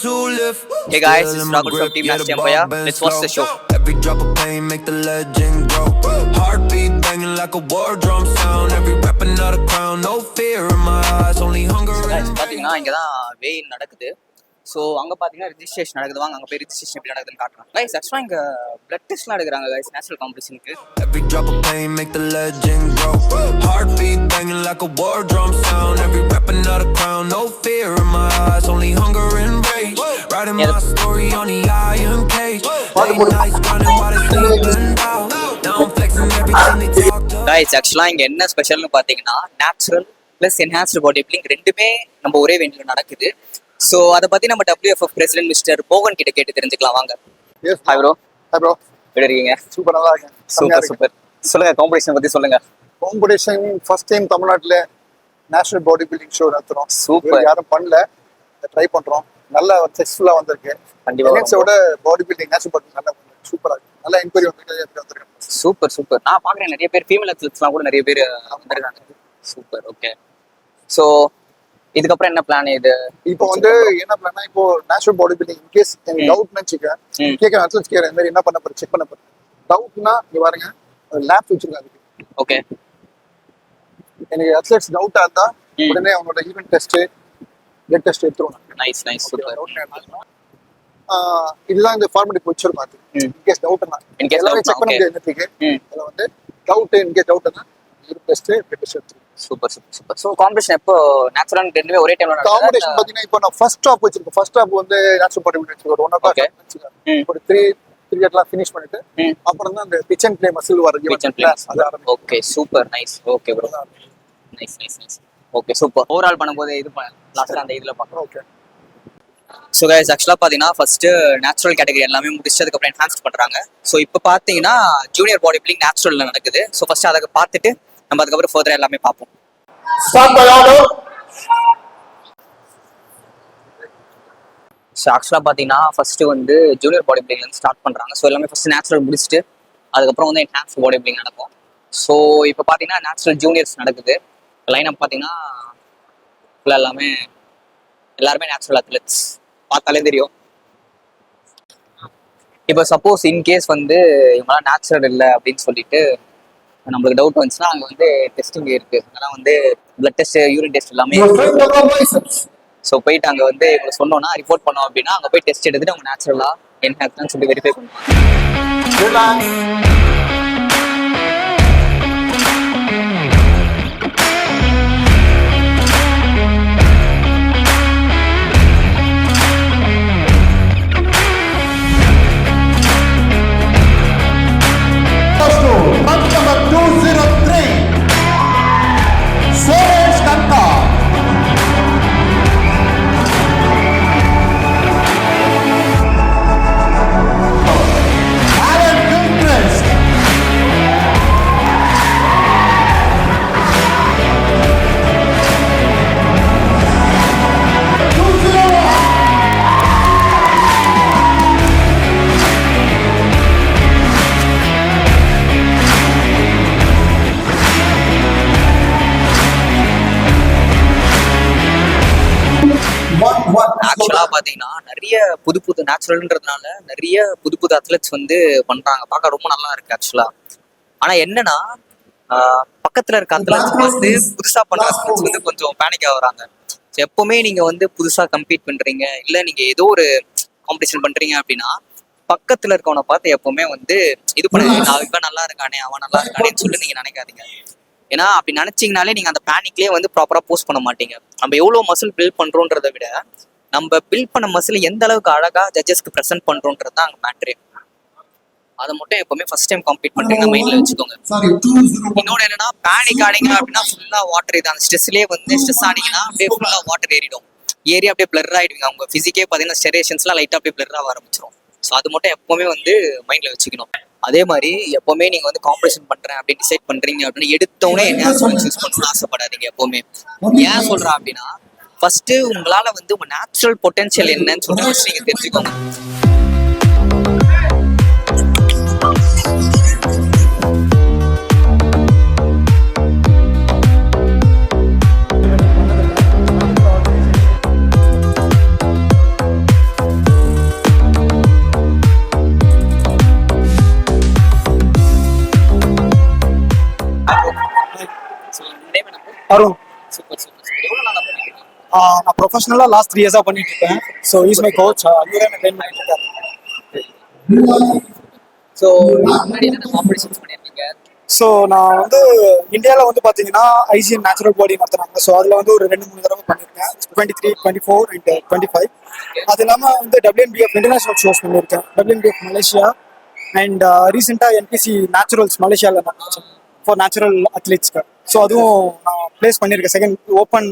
Hey guys, it's Rahul from Team Nasty Empire. Let's watch the show. Every drop of pain make the legend grow. Heartbeat banging like a war drum sound. Every weapon not a crown. No fear in my eyes, only hunger and பாத்தீங்கன்னா இங்க தான் vein நடக்குது. So அங்கே பார்த்தீங்கன்னா registration நடக்குது. வாங்க அங்கே போய் ரிஜிஸ்ட்ரேஷன் எப்படி நடக்குதுன்னு காட்டுறேன். கைஸ் ஆக்சுவலாக இங்கே பிளட் டெஸ்ட்லாம் எடுக்கிறாங்க கைஸ் நேஷனல் காம்படிஷனுக்கு. Every drop of pain make the legend grow. Heartbeat banging like a war drum sound. Every weapon not a crown. No fear in my eyes, only hunger and rage. Writing my story on the iron cage. Late nights running while they sleeping out. Now I'm flexing everything they talk to. Guys ஆக்சுவலாக இங்கே என்ன ஸ்பெஷல்னு பார்த்தீங்கன்னா natural plus enhanced body building ரெண்டுமே நம்ம ஒரே வென்யூவில் நடக்குது. So அதை பற்றி நம்ம WFF பிரசிடென்ட் மிஸ்டர் போகன் கிட்ட கேட்டு தெரிஞ்சுக்கலாம் வாங்க. Hi bro. Hi bro. எப்படி இருக்கீங்க? சூப்பர், நல்லா இருக்கேன். Super super. சொல்லுங்க காம்படிஷன் பற்றி சொல்லுங்க. காம்படிஷன் ஃபர்ஸ்ட் டைம் தமிழ்நாட்டில் நேஷனல் பாடி பில்டிங் ஷோ நடத்துறோம். சூப்பர். யாரும் பண்ணல, ட்ரை பண்றோம். நல்லா சக்ஸஸ்ஃபுல்லாக வந்திருக்கு. கண்டிப்பாக பாடி பில்டிங் நேஷனல் பாடி நல்லா சூப்பராக இருக்கு. நல்லா என்கொயரி வந்திருக்கு. Super super. நான் பார்க்குறேன் நிறைய பேர் ஃபீமேல் அத்லெட்ஸ்லாம் கூட நிறைய பேர் வந்திருக்காங்க. சூப்பர். ஓகே. ஸோ இதுக்கப்புறம் என்ன பிளான்? இது இப்போ வந்து என்ன பிளான்னா, இப்போ நேஷனல் பாடி பில்டிங் இன்கேஸ் எனக்கு டவுட்னு வச்சுக்க கேட்க அத்லெட்ஸ் கேட்க இந்த மாதிரி என்ன பண்ண போறேன் செக் பண்ண போறேன். டவுட்னா இங்க பாருங்க லேப் வச்சிருக்காங்க. ஓகே. எனக்கு அத்லெட்ஸ் டவுட்டா இருந்தா உடனே அவனோட ஈவென்ட் டெஸ்ட் பிளட் டெஸ்ட் எடுத்துருவோம். Nice nice super. இதுதான் இந்த ஃபார்மேட் வச்சிருக்கோம். அது இன்கேஸ் டவுட்னா எல்லாமே செக் பண்ண முடியாது. என்னத்துக்கு அதுல வந்து டவுட் இன்கேஸ் டவுட்னா ஈவென்ட் டெஸ்ட் பிளட் டெஸ்ட் எடுத்துருவோம். Super super super. So competition எப்போ நேச்சுரல் ரெண்டுமே ஒரே டைம்ல நடக்குது? காம்படிஷன் பாத்தீங்கன்னா இப்போ நான் ஃபர்ஸ்ட் ஸ்டாப் வச்சிருக்கேன். ஃபர்ஸ்ட் ஸ்டாப் வந்து நேச்சுரல் பாடி பில்டிங் வச்சிருக்கோம். 1 hour ஒரு 3 எல்லாம் ஃபினிஷ் பண்ணிட்டு அப்புறம் தான் அந்த பிச் அண்ட் ப்ளே மசில் வர கிளாஸ் அது ஆரம்பிக்கும். Okay super nice. Okay bro. Nice nice nice. Okay super. Overall பண்ணும்போது இது லாஸ்ட்ல அந்த இதுல பார்க்கலாம். ஓகே. ஸோ கைஸ் ஆக்சுவலாக பார்த்தீங்கன்னா ஃபர்ஸ்ட் நேச்சுரல் கேட்டகரி எல்லாமே முடிச்சு அதுக்கப்புறம் என்ஹான்ஸ் பண்ணுறாங்க. ஸோ இப்போ பார்த்தீங்கன்னா ஜூனியர் பாடி பில்டிங் நேச்சுரலில் நடக்குது. ஸோ ஃபர்ஸ்ட் அதை பார்த்துட்டு நம்ம அதுக்கப்புறம் ஃபர்தர் எல்லாமே பார்ப்போம். ஸோ ஆக்சுவலாக பார்த்தீங்கன்னா ஃபர்ஸ்ட் வந்து ஜூனியர் பாடி பில்டிங்லேருந்து ஸ்டார்ட் பண்ணுறாங்க. ஸோ எல்லாமே ஃபர்ஸ்ட் நேச்சுரல் முடிச்சுட்டு அதுக்கப்புறம் வந்து என்ஹான்ஸ் பாடி பில்டிங் நடக்கும். ஸோ இப்போ பார்த்தீங்கன்னா நேச்சுரல் ஜூனியர்ஸ் நடக்குது. லைன் அப் பார்த்தீங்கன்னா ஃபுல்லாக எல்லாருமே நேச்சுரல் அத்லெட்ஸ் பார்த்தாலே தெரியும். இப்போ சப்போஸ் இன்கேஸ் வந்து இவங்களாம் நேச்சுரல் இல்லை அப்படின்னு சொல்லிட்டு நம்மளுக்கு டவுட் வந்துச்சுன்னா அங்கே வந்து டெஸ்டிங் இருக்கு. அதெல்லாம் வந்து பிளட் டெஸ்ட் யூரின் டெஸ்ட் எல்லாமே. ஸோ போயிட்டு அங்கே வந்து இவங்க சொன்னோன்னா ரிப்போர்ட் பண்ணோம் அப்படின்னா அங்கே போய் டெஸ்ட் எடுத்துட்டு அவங்க நேச்சுரலா என்ஹான்ஸ்னு சொல்லி வெரிஃபை பண்ணுவாங்க. ஆக்சுவலா பாத்தீங்கன்னா நிறைய புது நேச்சுரல்ன்றதுனால நிறைய புது அத்லெட்ஸ் வந்து பண்றாங்க. பார்க்க ரொம்ப நல்லா இருக்கு ஆக்சுவலா. ஆனா என்னன்னா பக்கத்துல இருக்க அத்லெட்ஸ் வந்து புதுசா பண்ற அத்லெட்ஸ் வந்து கொஞ்சம் பேனிக் ஆகுறாங்க. எப்பவுமே நீங்க வந்து புதுசா கம்பீட் பண்றீங்க இல்ல நீங்க ஏதோ ஒரு காம்படிஷன் பண்றீங்க அப்படின்னா பக்கத்துல இருக்கவனை பார்த்து எப்பவுமே வந்து இது பண்ணுங்க. நான் இவன் நல்லா இருக்கானே அவன் நல்லா இருக்கானேன்னு சொல்லி நீங்க நினைக்காதீங்க. ஏன்னா அப்படி நினைச்சீங்கனாலே நீங்க அந்த பேனிக்லயே வந்து ப்ராப்பரா போஸ்ட் பண்ண மாட்டீங்க. நம்ம எவ்வளவு மசில் பில்ட் பண்றோன்றதை விட நம்ம பில்ட் பண்ண மசில் எந்த அளவுக்கு அழகா ஜட்ஜஸ்க்கு ப்ரெசென்ட் பண்றோன்றது தான் அங்க மேட்ரு. அதை மட்டும் எப்பவுமே ஃபர்ஸ்ட் டைம் கம்ப்ளீட் பண்றீங்க மைண்ட்ல வச்சுக்கோங்க. இன்னொன்னு என்னன்னா பேனிக் ஆனீங்க அப்படின்னா ஃபுல்லா வாட்டர் இது அந்த ஸ்ட்ரெஸ்லயே வந்து ஸ்ட்ரெஸ் ஆனீங்கன்னா அப்படியே ஃபுல்லா வாட்டர் ஏறிடும். ஏறி அப்படியே பிளர் ஆயிடுவீங்க. அவங்க பிசிக்கே பாத்தீங்கன்னா ஸ்டெரேஷன்ஸ்லாம் லைட்டா அப்படியே பிளர் ஆக ஆரம்பிச்சிடும். ஸோ அது மட்டும் எப்பவுமே வந்து மைண்ட்ல வச்சுக்கணும். அதே மாதிரி எப்பவுமே நீங்க வந்து காம்படிஷன் பண்றேன் அப்படின்னு டிசைட் பண்றீங்க அப்படின்னு எடுத்தோடனே என்ஹான்ஸ்மெண்ட் யூஸ் பண்ணணும்னு ஆசைப்படாதீங்க எப்பவுமே. ஏன் சொல்றேன் அப்படின்னா ஃபர்ஸ்ட் உங்களால வந்து உங்க நேச்சுரல் பொட்டன்ஷியல் என்னன்னு சொல்லிட்டு நீங்க தெரிஞ்சுக்கோங்க. அருண். Super super. எவ்வளவு நாளா பண்ணிருக்கீங்க? நான் ப்ரொஃபஷனலா லாஸ்ட் 3 இயர்ஸா பண்ணிட்டு இருக்கேன். So is my coach. அங்கே தான் ட்ரெயின் பண்ணிட்டு இருக்கேன். ஸோ முன்னாடி என்னென்ன காம்படிஷன்ஸ் பண்ணியிருக்கீங்க? ஸோ நான் வந்து இந்தியாவில் வந்து பார்த்தீங்கன்னா ஐசிஎன் நேச்சுரல் பாடி நடத்துறாங்க. ஸோ அதில் வந்து ஒரு 2-3 தடவை பண்ணியிருக்கேன். 23, 24 அண்ட் 25. அது இல்லாமல் வந்து WNBF இன்டர்நேஷனல் ஷோஸ் பண்ணியிருக்கேன். WNBF மலேசியா அண்ட் ரீசெண்டாக NPC நேச்சுரல்ஸ் மலேசியாவில் நடந்துச்சு ஃபார் நேச்சுரல் அத்லீட்ஸ்க்கு. ஸோ அதுவும் நான் பிளேஸ் பண்ணியிருக்கேன். செகண்ட் ஓப்பன்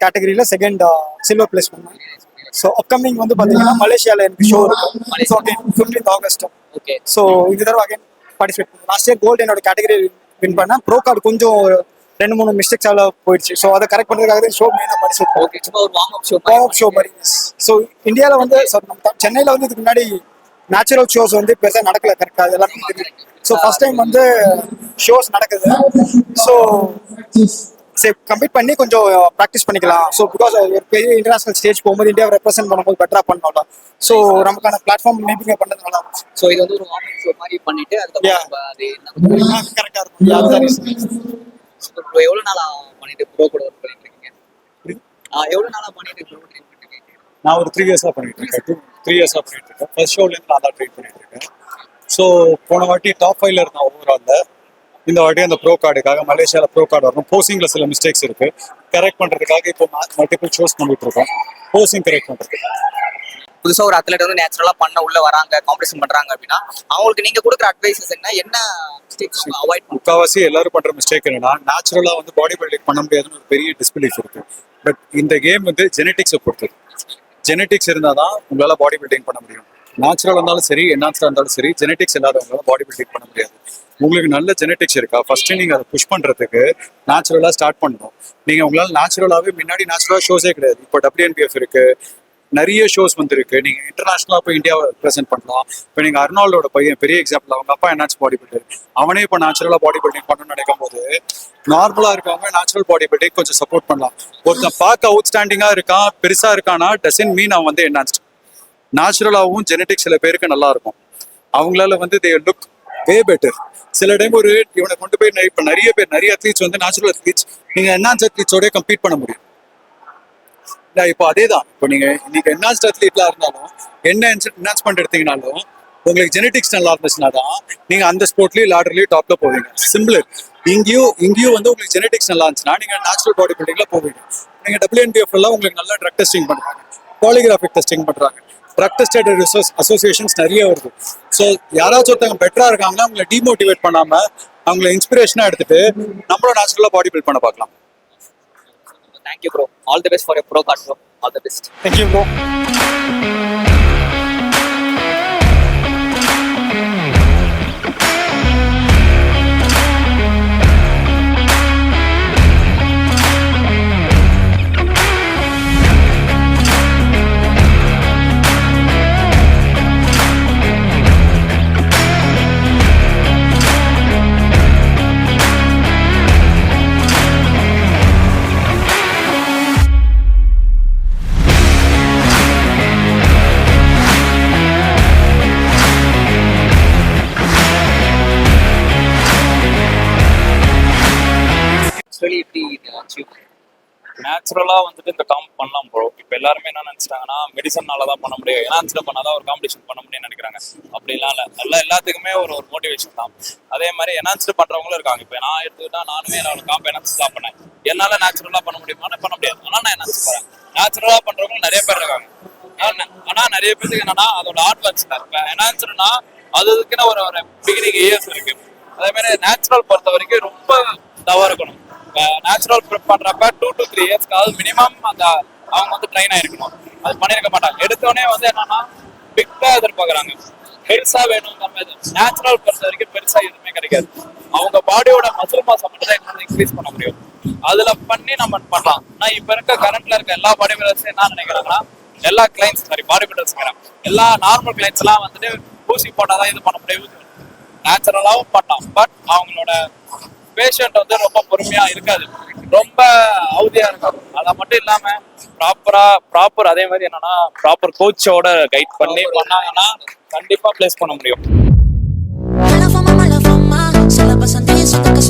கேட்டகரியில் செகண்ட் சில்வர் பிளேஸ் பண்ணேன். ஸோ அப்கமிங் வந்து பார்த்தீங்கன்னா மலேசியாவில் எனக்கு ஷோ இருக்கு. So 15th August. Okay. So இந்த தடவை அகைன் பார்ட்டிசிபேட் பண்ணேன். லாஸ்ட் இயர் கோல்டு என்னோட கேட்டகரி வின் பண்ணேன். ப்ரோ கார்டு கொஞ்சம் 2-3 மிஸ்டேக்ஸால போயிடுச்சு. ஸோ அதை கரெக்ட் பண்ணுறதுக்காக தான் ஷோ மெயினாக பார்ட்டிசிபேட் ஓகே. சும்மா ஒரு வார்ம் அப் ஷோ மாதிரி. ஸோ இந்தியாவில் வந்து நம்ம சென்னையில் வந்து இதுக்கு முன்னாடி நேச்சுரல் ஷோஸ் வந்து பெருசாக நடக்கல. கரெக்டாக அது எல்லாருக்கும் தெரியும். ஸோ ஃபர்ஸ்ட் டைம் வந்து ஷோஸ் நடக்குது. ஸோ சரி கம்ப்ளீட் பண்ணி கொஞ்சம் ப்ராக்டிஸ் பண்ணிக்கலாம். ஸோ பிகாஸ் ஒரு பெரிய இன்டர்நேஷனல் ஸ்டேஜ் போகும்போது இந்தியாவை ரெப்ரசென்ட் பண்ணும்போது பெட்டராக பண்ணோம்ல. ஸோ நமக்கான பிளாட்ஃபார்ம் மேபிங்க பண்ணது நல்லா இருந்துச்சு. ஸோ இது வந்து ஒரு வார்ம் அப் ஷோ மாதிரி பண்ணிட்டு அதுக்கப்புறம் அது கரெக்டாக இருக்கும். அதுதான் reason. ப்ரோ எவ்வளவு நாளா பண்ணிட்டு ப்ரோ கூட ஒர்க் பண்ணிட்டு இருக்கீங்க? எவ்வளவு நாளா பண்ணிட்டு ப்ரோ ட்ரெயின் பண்ணிட்டு இருக்கீங்க? நான் ஒரு 3 இயர்ஸாக பண்ணிட்டு இருக்கேன். 3 இயர்ஸாக பண்ணிட்டு இருக்கேன். ஃபர்ஸ்ட் ஷோலேருந்து நான் தான் ட்ரெயின் பண்ணிட்டு இருக்கேன். ஸோ போன வாட்டி டாப் 5ல இருந்தேன் ஓவராலில். இந்த வாட்டி அந்த ப்ரோ கார்டுக்காக மலேசியாவில் ப்ரோ கார்டு வரணும். போசிங்கில் சில மிஸ்டேக்ஸ் இருக்கு. கரெக்ட் பண்ணுறதுக்காக இப்போ மல்டிபிள் ஷோஸ் பண்ணிட்டு இருக்கோம். போசிங் கரெக்ட் பண்ணுறதுக்கு. புதுசா ஒரு அத்லெட் வந்து நேச்சுரலா பண்ண உள்ள வராங்க, காம்படிஷன் பண்றாங்க அப்படின்னா அவங்களுக்கு நீங்க கொடுக்குற அட்வைசஸ் என்ன மிஸ்டேக்ஸ் அவாய்ட் பண்ணுங்க? முக்கால்வாசி எல்லாரும் பண்ற மிஸ்டேக் என்னன்னா நேச்சுரலா வந்து பாடி பில்டிங் பண்ண முடியாதுன்னு ஒரு பெரிய டிஸ்பிலீஃப் இருக்கு. பட் இந்த கேம் வந்து ஜெனட்டிக்ஸை பொறுத்தது. ஜெனட்டிக்ஸ் இருந்தால் தான் உங்களால் பாடி பில்டிங் பண்ண முடியும். நேச்சுரல் இருந்தாலும் சரி, என்ஹான்ஸ்டாக இருந்தாலும் சரி, ஜெனட்டிக்ஸ் இல்லாதவங்களால பாடி பில்டிங் பண்ண முடியாது. உங்களுக்கு நல்ல ஜெனட்டிக்ஸ் இருக்கா, ஃபர்ஸ்ட் நீங்கள் அதை புஷ் பண்ணுறதுக்கு நேச்சுரலாக ஸ்டார்ட் பண்ணணும். நீங்கள் உங்களால் நேச்சுரலாகவே முன்னாடி நேச்சுரலாக ஷோஸே கிடையாது. இப்போ WNBF இருக்கு, நிறைய ஷோஸ் வந்துருக்கு. நீங்கள் இன்டர்நேஷனலாக போய் இந்தியாவை ப்ரெசென்ட் பண்ணலாம். இப்போ நீங்கள் அர்னால்டோட பையன் பெரிய எக்ஸாம்பிள். அவங்க அப்பா என்னாச்சு பாடி பில்டர், அவனே இப்போ நேச்சுரலாக பாடி பில்டிங் பண்ணணும்னு நினைக்கும் போது நார்மலாக இருக்கவங்க நேச்சுரல் பாடி பில்டிங் கொஞ்சம் சப்போர்ட் பண்ணலாம். ஒருத்தன் பார்க்க அவுட்ஸ்டாண்டிங்காக இருக்கான், பெருசாக இருக்கானா டசன்ட் மீன் அவன் வந்து என்ஹான்ஸ்ட். நேச்சுரலாகவும் ஜெனட்டிக்ஸ் சில பேருக்கு நல்லா இருக்கும். அவங்களால வந்து தே லுக் வே பெட்டர். சில டைம் ஒரு இவனை கொண்டு போய் இப்போ நிறைய அத்லீட்ஸ் வந்து நேச்சுரல் அத்லீட்ஸ் நீங்கள் என்ஹான்ஸ் அத்லீட்ஸோட கம்பீட் பண்ண முடியும். இப்போ அதே தான். இப்போ நீங்கள் என்ஹான்ஸ்ட் அத்லீட்லாம் இருந்தாலும் என்ன என்ஹான்ஸ்மெண்ட் எடுத்தீங்கனாலும் உங்களுக்கு ஜெனட்டிக்ஸ் நல்லா இருந்துச்சுன்னா தான் நீங்கள் அந்த ஸ்போர்ட்லேயும் லாடர்லேயும் டாப்ல போவீங்க. சிம்பிளர். இங்கேயும் வந்து உங்களுக்கு ஜெனட்டிக்ஸ் நல்லா இருந்துச்சுன்னா நீங்கள் நேச்சுரல் பாடி பில்டிங்ல போவீங்க. நீங்கள் WNBFலாம் உங்களுக்கு நல்லா ட்ரக் டெஸ்டிங் பண்ணுறாங்க, பாலிகிராஃபிக் டெஸ்டிங் பண்ணுறாங்க. ட்ரக் டெஸ்டட் அசோசியேஷன்ஸ் நிறைய வருது. ஸோ யாராச்சும் ஒருத்தவங்க பெட்டரா இருக்காங்கன்னா அவங்களை டிமோட்டிவேட் பண்ணாம அவங்கள இன்ஸ்பிரேஷனா எடுத்துட்டு நம்மளும் நேச்சுரலா பாடி பில்ட் பண்ண பார்க்கலாம். Thank you bro. All the best for your bro card bro. All the best. Thank you bro. Actually எப்படி அச்சீவ் நேச்சுரலா வந்துட்டு இந்த பண்ணலாம் ப்ரோ. இப்போ எல்லாருமே என்ன நினைச்சிட்டாங்கன்னா மெடிசன்னால தான் பண்ண முடியும், என்ஹான்ஸ்ல பண்ணாதான் ஒரு காம்படிஷன் பண்ண முடியும்னு நினைக்கிறாங்க. அப்படிலாம் இல்லை. எல்லாத்துக்குமே ஒரு மோட்டிவேஷன் தான். அதே மாதிரி என்ஹான்ஸ்டு பண்றவங்களும் இருக்காங்க. இப்போ நான் எடுத்துக்கிட்டா நானுமே என்னோட என்ஹான்ஸ் தான் பண்ணேன். என்னால நேச்சுரலா பண்ண முடியுமான்னு பண்ண முடியாது. ஆனா நான் என்ஹான்ஸ் பண்ணேன். நேச்சுரலா பண்றவங்க நிறைய பேர் இருக்காங்க. ஆனா நிறைய பேருக்கு என்னன்னா அதோட ஆர்ட் ஒர்க்ஸ் தான். இப்போ என்ஹான்ஸ்டுனா அதுக்குன்னு ஒரு பிகினிங் இயர்ஸ் இருக்கு. அதே மாதிரி நேச்சுரல் பொறுத்த வரைக்கும் ரொம்ப தவறு இருக்கணும். நேச்சுரல் ப்ரிப் பண்றப்ப 2 to 3 இயர்ஸ்க்கு மினிமம் அந்த அவங்க வந்து ட்ரைன் ஆயிருக்கணும். அது பண்ணிருக்க மாட்டாங்க. எடுத்தோடனே வந்து என்னன்னா பிக்கா எதிர்பார்க்கறாங்க, பெருசா வேணுங்கிற மாதிரி. நேச்சுரல் பொறுத்த வரைக்கும் பெருசா எதுவுமே கிடைக்காது. அவங்க பாடியோட மசில் மாஸ் மட்டும் தான் இன்க்ரீஸ் பண்ண முடியும். அதுல பண்ணி நம்ம பண்ணலாம். நான் இப்ப கரண்ட்ல இருக்க எல்லா பாடி பில்டர்ஸும் என்ன நினைக்கிறாங்கன்னா, எல்லா கிளைண்ட்ஸ் பாடி பில்டர்ஸ் எல்லா நார்மல் கிளைண்ட்ஸ் எல்லாம் வந்துட்டு ஊசி போட்டாதான் இது பண்ண முடியும். நேச்சுரலாவும் பண்ணலாம். பட் அவங்களோட பேஷண்ட் வந்து ரொம்ப பொறுமையா இருக்காது, ரொம்ப அவதியா இருக்கும். அதை மட்டும் இல்லாம ப்ராப்பர் அதே மாதிரி என்னன்னா ப்ராப்பர் கோச்சோட கைட் பண்ணி பண்ணாங்கன்னா கண்டிப்பா பிளேஸ் பண்ண முடியும். Mala fama, se la pasan 10 que